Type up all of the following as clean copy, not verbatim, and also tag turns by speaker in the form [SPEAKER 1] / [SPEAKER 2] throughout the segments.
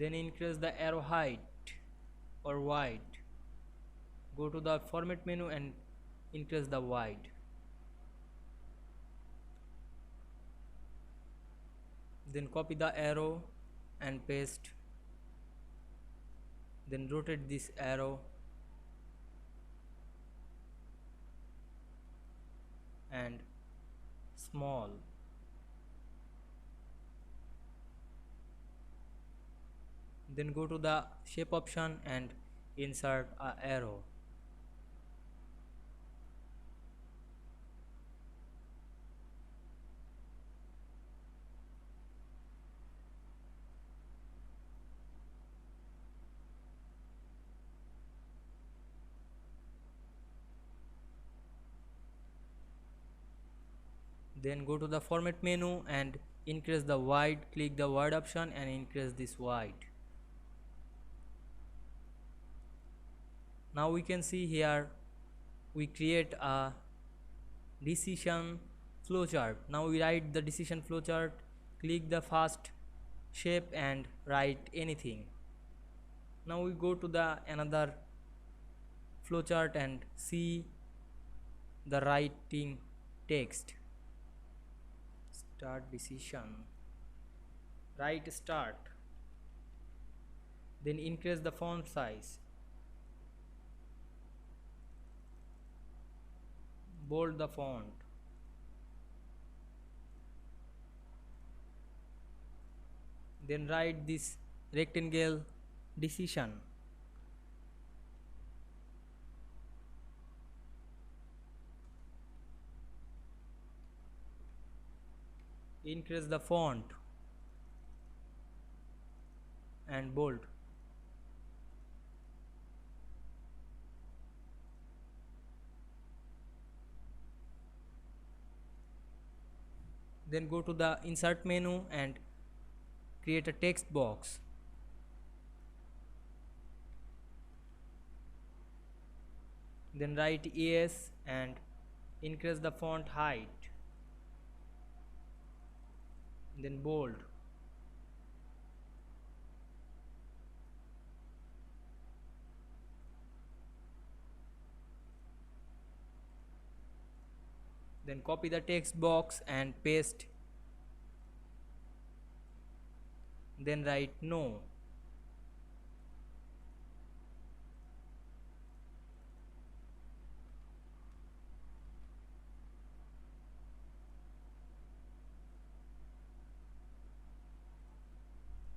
[SPEAKER 1] Then increase the arrow height or wide. Go to the format menu and increase the wide. Then copy the arrow and paste. Then rotate this arrow and small. Then go to the shape option and insert a arrow. Then go to the format menu and increase the wide. Click the wide option and increase this wide. Now we can see here we create a decision flowchart. Now we write the decision flowchart. Click the first shape and write anything. Now we go to the another flowchart and see the writing text. Start decision. Write start. Then increase the font size. Bold the font. Then write this rectangle decision. Increase the font and bold. Then go to the insert menu and create a text box. Then write yes and increase the font height. Then bold. Then copy the text box and paste. Then write no.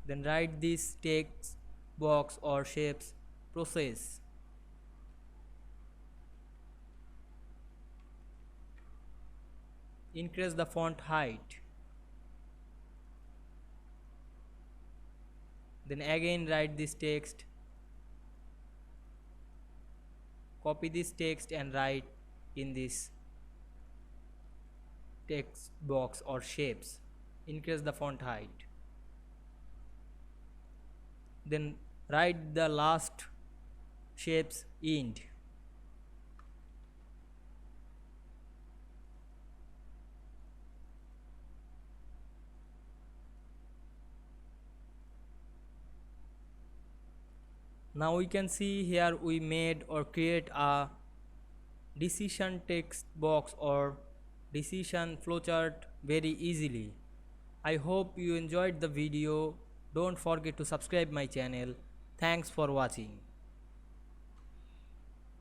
[SPEAKER 1] Then write this text box or shapes process. Increase the font height. Then again write this text. Copy this text and write in this text box or shapes. Increase the font height. Then write the last shapes end. Now we can see here we made or create a decision text box or decision flowchart very easily. I hope you enjoyed the video. Don't forget to subscribe my channel. Thanks for watching.